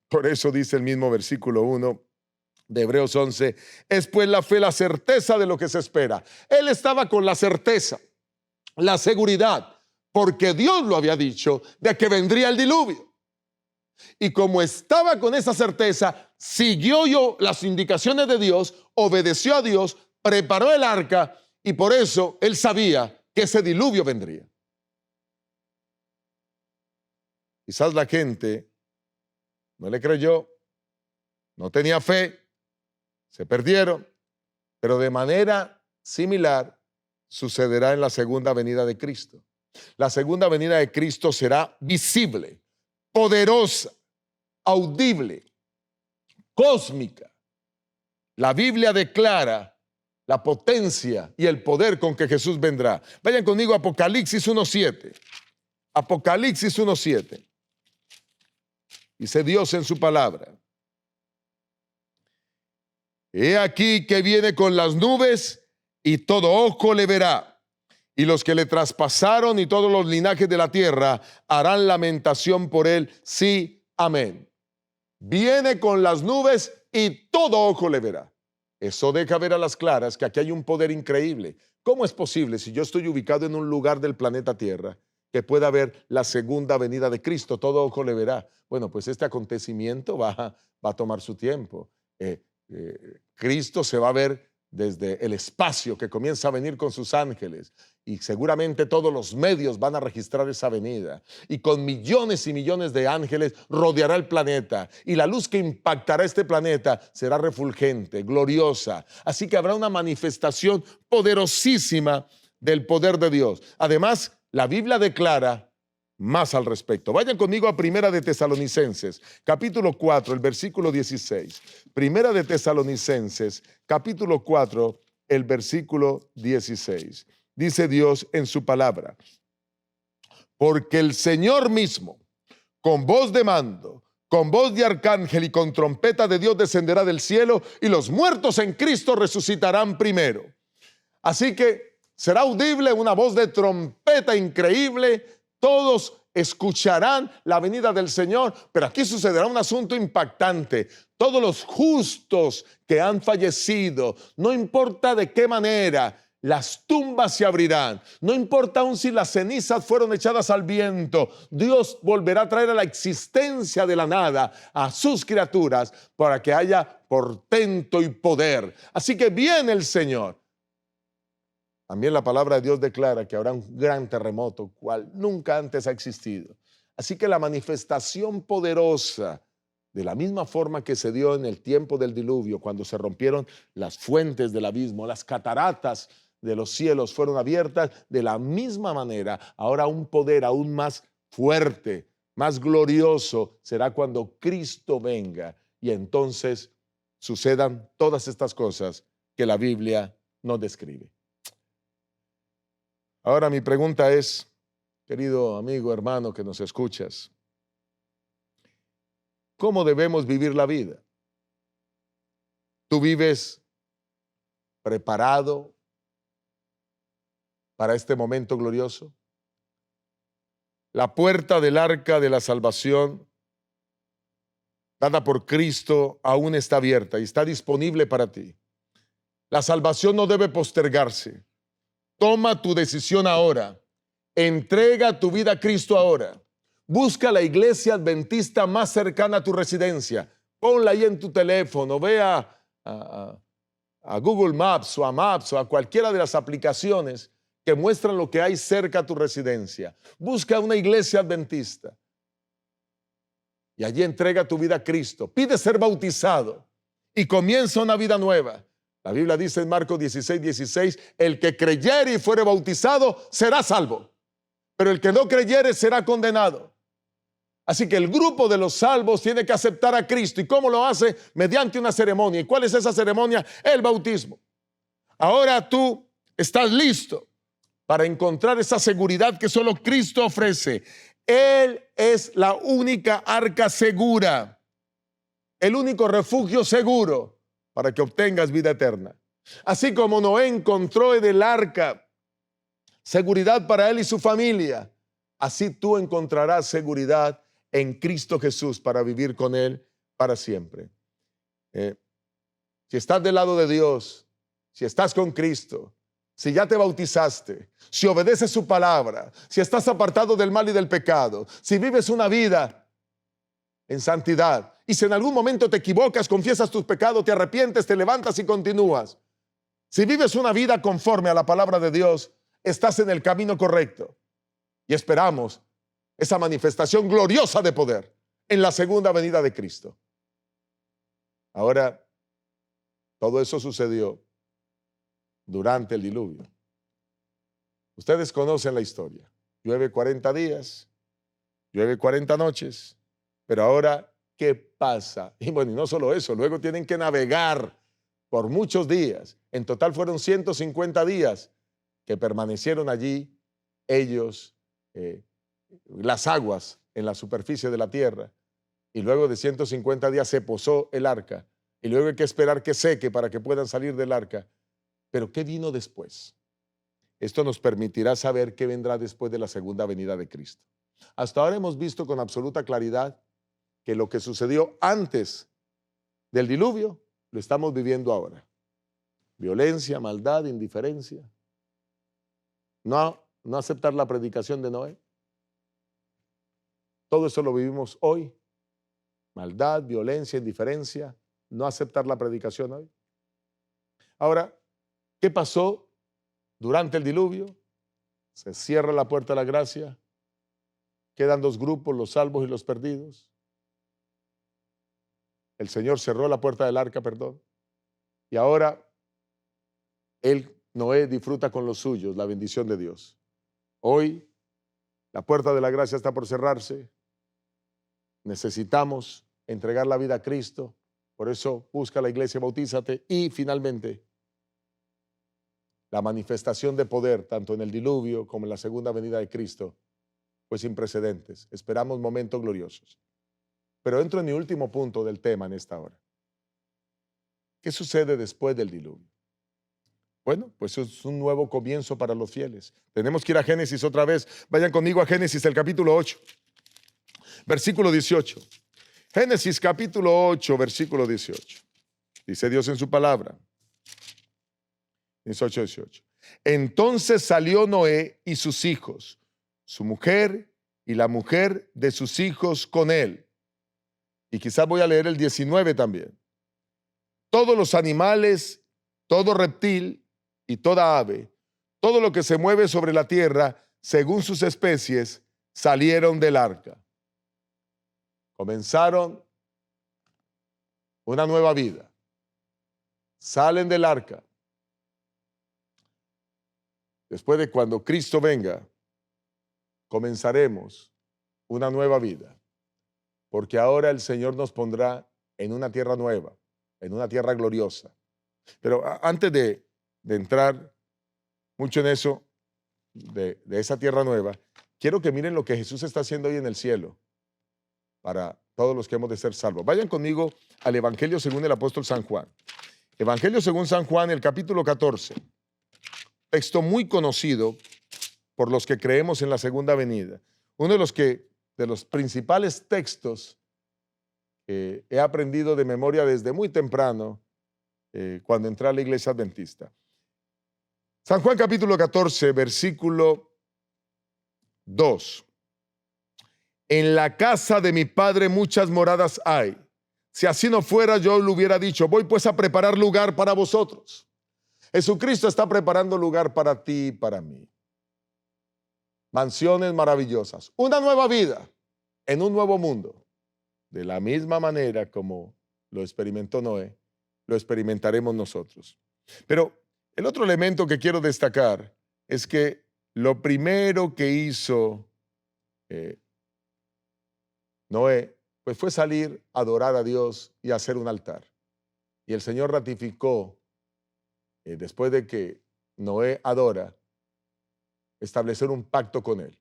Por eso dice el mismo versículo 1 de Hebreos 11, es pues la fe la certeza de lo que se espera. Él estaba con la certeza, la seguridad, porque Dios lo había dicho de que vendría el diluvio. Y como estaba con esa certeza, siguió las indicaciones de Dios, obedeció a Dios, preparó el arca, y por eso él sabía que ese diluvio vendría. Quizás la gente no le creyó, no tenía fe, se perdieron, pero de manera similar sucederá en la segunda venida de Cristo. La segunda venida de Cristo será visible, poderosa, audible, cósmica. La Biblia declara la potencia y el poder con que Jesús vendrá. Vayan conmigo a Apocalipsis 1:7. Apocalipsis 1:7. Dice Dios en su palabra: he aquí que viene con las nubes y todo ojo le verá, y los que le traspasaron y todos los linajes de la tierra harán lamentación por él. Sí, amén. Viene con las nubes y todo ojo le verá. Eso deja ver a las claras que aquí hay un poder increíble. ¿Cómo es posible, si yo estoy ubicado en un lugar del planeta Tierra, que pueda ver la segunda venida de Cristo? Todo ojo le verá. Bueno, pues este acontecimiento va a tomar su tiempo. Cristo se va a ver desde el espacio, que comienza a venir con sus ángeles, y seguramente todos los medios van a registrar esa venida, y con millones y millones de ángeles rodeará el planeta, y la luz que impactará este planeta será refulgente, gloriosa. Así que habrá una manifestación poderosísima del poder de Dios. Además, la Biblia declara más al respecto. Vayan conmigo a Primera de Tesalonicenses, capítulo 4, el versículo 16. Primera de Tesalonicenses, capítulo 4, el versículo 16. Dice Dios en su palabra: porque el Señor mismo, con voz de mando, con voz de arcángel y con trompeta de Dios, descenderá del cielo, y los muertos en Cristo resucitarán primero. Así que será audible una voz de trompeta increíble. Todos escucharán la venida del Señor, pero aquí sucederá un asunto impactante. Todos los justos que han fallecido, no importa de qué manera, las tumbas se abrirán. No importa aún si las cenizas fueron echadas al viento, Dios volverá a traer a la existencia de la nada a sus criaturas para que haya portento y poder. Así que viene el Señor. También la palabra de Dios declara que habrá un gran terremoto, cual nunca antes ha existido. Así que la manifestación poderosa, de la misma forma que se dio en el tiempo del diluvio, cuando se rompieron las fuentes del abismo, las cataratas de los cielos fueron abiertas, de la misma manera, ahora un poder aún más fuerte, más glorioso, será cuando Cristo venga, y entonces sucedan todas estas cosas que la Biblia nos describe. Ahora mi pregunta es, querido amigo, hermano que nos escuchas, ¿cómo debemos vivir la vida? ¿Tú vives preparado para este momento glorioso? La puerta del arca de la salvación, dada por Cristo, aún está abierta y está disponible para ti. La salvación no debe postergarse. Toma tu decisión ahora. Entrega tu vida a Cristo ahora. Busca la iglesia adventista más cercana a tu residencia. Ponla ahí en tu teléfono. Ve a Google Maps o a Maps o a cualquiera de las aplicaciones que muestran lo que hay cerca a tu residencia. Busca una iglesia adventista y allí entrega tu vida a Cristo. Pide ser bautizado y comienza una vida nueva. La Biblia dice en Marcos 16:16, el que creyere y fuere bautizado será salvo, pero el que no creyere será condenado. Así que el grupo de los salvos tiene que aceptar a Cristo. ¿Y cómo lo hace? Mediante una ceremonia. ¿Y cuál es esa ceremonia? El bautismo. Ahora tú estás listo para encontrar esa seguridad que solo Cristo ofrece. Él es la única arca segura, el único refugio seguro para que obtengas vida eterna. Así como Noé encontró en el arca seguridad para él y su familia, así tú encontrarás seguridad en Cristo Jesús para vivir con Él para siempre. Si estás del lado de Dios, si estás con Cristo, si ya te bautizaste, si obedeces su palabra, si estás apartado del mal y del pecado, si vives una vida en santidad, y si en algún momento te equivocas, confiesas tus pecados, te arrepientes, te levantas y continúas. Si vives una vida conforme a la palabra de Dios, estás en el camino correcto. Y esperamos esa manifestación gloriosa de poder en la segunda venida de Cristo. Ahora, todo eso sucedió durante el diluvio. Ustedes conocen la historia. Llueve 40 días, llueve 40 noches, pero ahora, ¿qué pasa? Y bueno, y no solo eso, luego tienen que navegar por muchos días. En total fueron 150 días que permanecieron allí ellos, las aguas en la superficie de la tierra. Y luego de 150 días se posó el arca. Y luego hay que esperar que seque para que puedan salir del arca. Pero ¿qué vino después? Esto nos permitirá saber qué vendrá después de la segunda venida de Cristo. Hasta ahora hemos visto con absoluta claridad que lo que sucedió antes del diluvio lo estamos viviendo ahora. Violencia, maldad, indiferencia. No aceptar la predicación de Noé. Todo eso lo vivimos hoy. Maldad, violencia, indiferencia. No aceptar la predicación hoy. Ahora, ¿qué pasó durante el diluvio? Se cierra la puerta de la gracia. Quedan dos grupos, los salvos y los perdidos. El Señor cerró la puerta del arca, perdón. Y ahora Noé disfruta con los suyos la bendición de Dios. Hoy la puerta de la gracia está por cerrarse. Necesitamos entregar la vida a Cristo. Por eso busca la iglesia, bautízate. Y finalmente, la manifestación de poder, tanto en el diluvio como en la segunda venida de Cristo, fue sin precedentes. Esperamos momentos gloriosos. Pero entro en mi último punto del tema en esta hora. ¿Qué sucede después del diluvio? Bueno, pues es un nuevo comienzo para los fieles. Tenemos que ir a Génesis otra vez. Vayan conmigo a Génesis, el capítulo 8, versículo 18. Génesis capítulo 8, versículo 18. Dice Dios en su palabra. 18, 18. Entonces salió Noé y sus hijos, su mujer y la mujer de sus hijos con él. Y quizás voy a leer el 19 también. Todos los animales, todo reptil y toda ave, todo lo que se mueve sobre la tierra, según sus especies, salieron del arca. Comenzaron una nueva vida. Salen del arca. Después de cuando Cristo venga, comenzaremos una nueva vida. Porque ahora el Señor nos pondrá en una tierra nueva, en una tierra gloriosa. Pero antes de entrar mucho en eso, de esa tierra nueva, quiero que miren lo que Jesús está haciendo hoy en el cielo para todos los que hemos de ser salvos. Vayan conmigo al Evangelio según el apóstol San Juan. Evangelio según San Juan, el capítulo 14. Texto muy conocido por los que creemos en la segunda venida. Uno de los principales textos que he aprendido de memoria desde muy temprano, cuando entré a la iglesia adventista. San Juan capítulo 14, versículo 2. En la casa de mi Padre muchas moradas hay. Si así no fuera, yo le hubiera dicho, voy pues a preparar lugar para vosotros. Jesucristo está preparando lugar para ti y para mí. Mansiones maravillosas, una nueva vida en un nuevo mundo. De la misma manera como lo experimentó Noé, lo experimentaremos nosotros. Pero el otro elemento que quiero destacar es que lo primero que hizo Noé, pues fue salir a adorar a Dios y hacer un altar. Y el Señor ratificó, después de que Noé adora, establecer un pacto con él.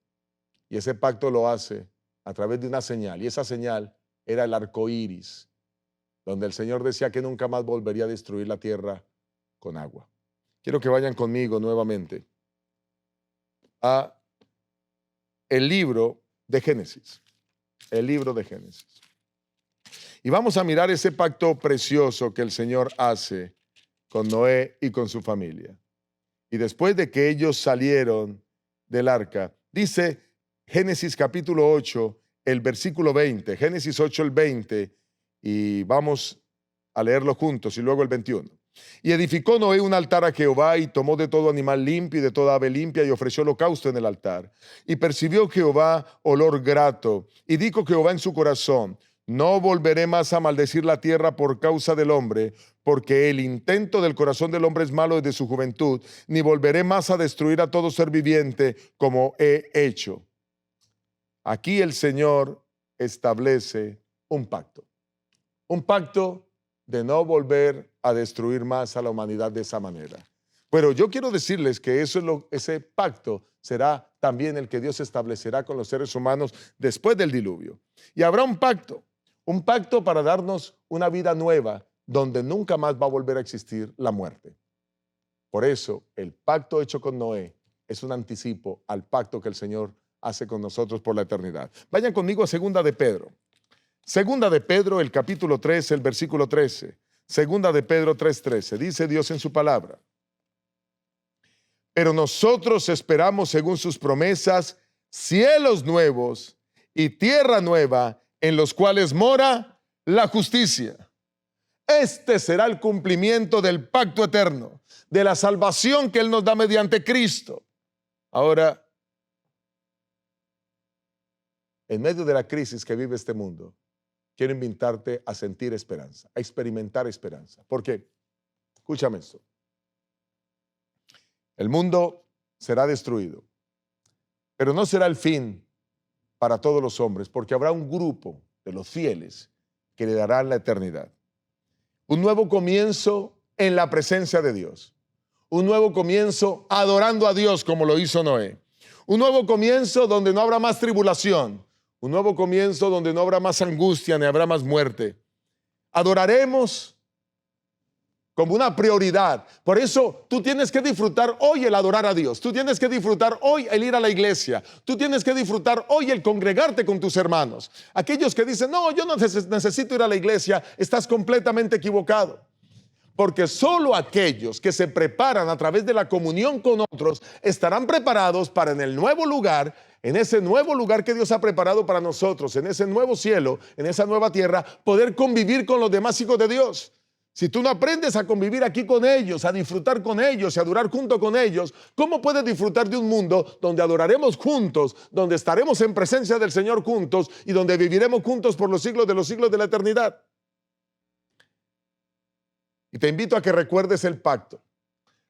Y ese pacto lo hace a través de una señal. Y esa señal era el arco iris, donde el Señor decía que nunca más volvería a destruir la tierra con agua. Quiero que vayan conmigo nuevamente a el libro de Génesis. El libro de Génesis. Y vamos a mirar ese pacto precioso que el Señor hace con Noé y con su familia. Y después de que ellos salieron del arca, dice Génesis capítulo 8, el versículo 20, Génesis 8, el 20, y vamos a leerlo juntos, y luego el 21. Y edificó Noé un altar a Jehová, y tomó de todo animal limpio y de toda ave limpia, y ofreció holocausto en el altar. Y percibió Jehová olor grato, y dijo Jehová en su corazón, no volveré más a maldecir la tierra por causa del hombre, porque el intento del corazón del hombre es malo desde su juventud, ni volveré más a destruir a todo ser viviente como he hecho. Aquí el Señor establece un pacto de no volver a destruir más a la humanidad de esa manera. Pero yo quiero decirles que ese pacto será también el que Dios establecerá con los seres humanos después del diluvio. Y habrá un pacto para darnos una vida nueva, donde nunca más va a volver a existir la muerte. Por eso, el pacto hecho con Noé es un anticipo al pacto que el Señor hace con nosotros por la eternidad. Vayan conmigo a Segunda de Pedro. Segunda de Pedro, el capítulo 3, el versículo 13. Segunda de Pedro 3:13. Dice Dios en su palabra: pero nosotros esperamos, según sus promesas, cielos nuevos y tierra nueva, en los cuales mora la justicia. Este será el cumplimiento del pacto eterno, de la salvación que Él nos da mediante Cristo. Ahora, en medio de la crisis que vive este mundo, quiero invitarte a sentir esperanza, a experimentar esperanza. ¿Por qué? Escúchame esto. El mundo será destruido, pero no será el fin para todos los hombres, porque habrá un grupo de los fieles que le darán la eternidad. Un nuevo comienzo en la presencia de Dios. Un nuevo comienzo adorando a Dios como lo hizo Noé. Un nuevo comienzo donde no habrá más tribulación. Un nuevo comienzo donde no habrá más angustia ni habrá más muerte. Adoraremos como una prioridad. Por eso tú tienes que disfrutar hoy el adorar a Dios. Tú tienes que disfrutar hoy el ir a la iglesia. Tú tienes que disfrutar hoy el congregarte con tus hermanos. Aquellos que dicen, no, yo no necesito ir a la iglesia, estás completamente equivocado. Porque solo aquellos que se preparan a través de la comunión con otros estarán preparados para en el nuevo lugar, en ese nuevo lugar que Dios ha preparado para nosotros, en ese nuevo cielo, en esa nueva tierra, poder convivir con los demás hijos de Dios. Si tú no aprendes a convivir aquí con ellos, a disfrutar con ellos y a adorar junto con ellos, ¿cómo puedes disfrutar de un mundo donde adoraremos juntos, donde estaremos en presencia del Señor juntos y donde viviremos juntos por los siglos de la eternidad? Y te invito a que recuerdes el pacto.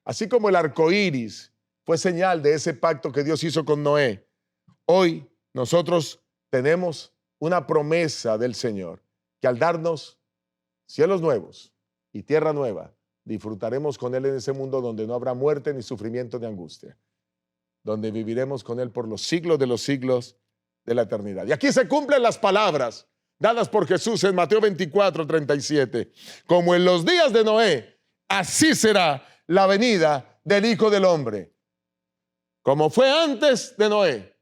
Así como el arco iris fue señal de ese pacto que Dios hizo con Noé, hoy nosotros tenemos una promesa del Señor, que al darnos cielos nuevos y tierra nueva, disfrutaremos con Él en ese mundo donde no habrá muerte, ni sufrimiento, ni angustia, donde viviremos con Él por los siglos de la eternidad. Y aquí se cumplen las palabras dadas por Jesús en Mateo 24:37. Como en los días de Noé, así será la venida del Hijo del Hombre. Como fue antes de Noé,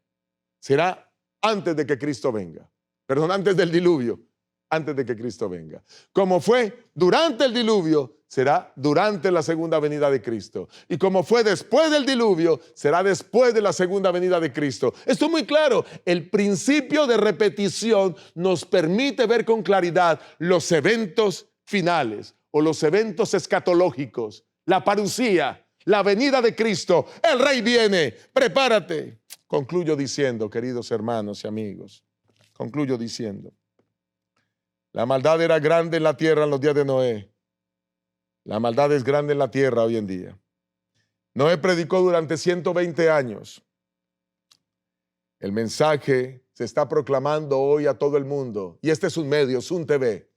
será antes de que Cristo venga. Perdón, antes del diluvio. Antes de que Cristo venga. Como fue durante el diluvio, será durante la segunda venida de Cristo. Y como fue después del diluvio, será después de la segunda venida de Cristo. Esto es muy claro. El principio de repetición nos permite ver con claridad los eventos finales o los eventos escatológicos. La parusía, la venida de Cristo. El Rey viene. Prepárate. Concluyo diciendo, queridos hermanos y amigos, concluyo diciendo: la maldad era grande en la tierra en los días de Noé. La maldad es grande en la tierra hoy en día. Noé predicó durante 120 años. El mensaje se está proclamando hoy a todo el mundo. Y este es un medio, es un TV.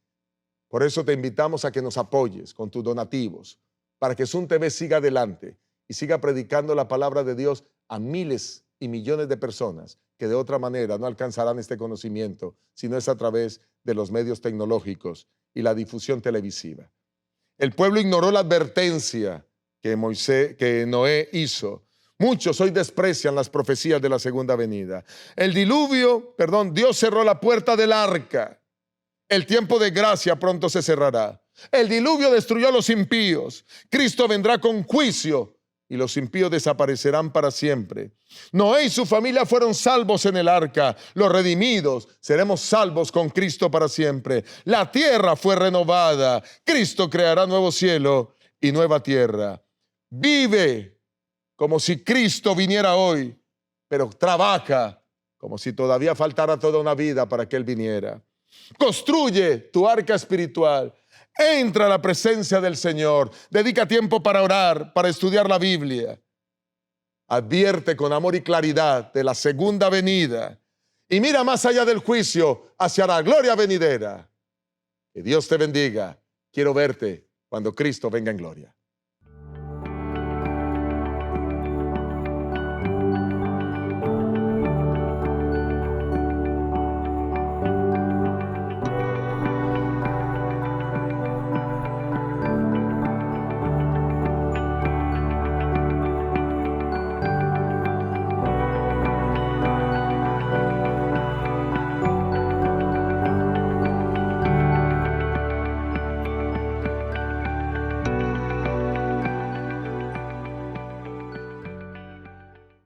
Por eso te invitamos a que nos apoyes con tus donativos, para que Sun TV siga adelante y siga predicando la palabra de Dios a miles y millones de personas que de otra manera no alcanzarán este conocimiento, si no es a través de los medios tecnológicos y la difusión televisiva. El pueblo ignoró la advertencia que Noé hizo. Muchos hoy desprecian las profecías de la segunda venida. Dios cerró la puerta del arca. El tiempo de gracia pronto se cerrará. El diluvio destruyó a los impíos. Cristo vendrá con juicio y los impíos desaparecerán para siempre. Noé y su familia fueron salvos en el arca. Los redimidos seremos salvos con Cristo para siempre. La tierra fue renovada. Cristo creará nuevo cielo y nueva tierra. Vive como si Cristo viniera hoy, pero trabaja como si todavía faltara toda una vida para que Él viniera. Construye tu arca espiritual. Entra a la presencia del Señor. Dedica tiempo para orar, para estudiar la Biblia. Advierte con amor y claridad de la segunda venida. Y mira más allá del juicio, hacia la gloria venidera. Que Dios te bendiga Quiero verte cuando Cristo venga en gloria.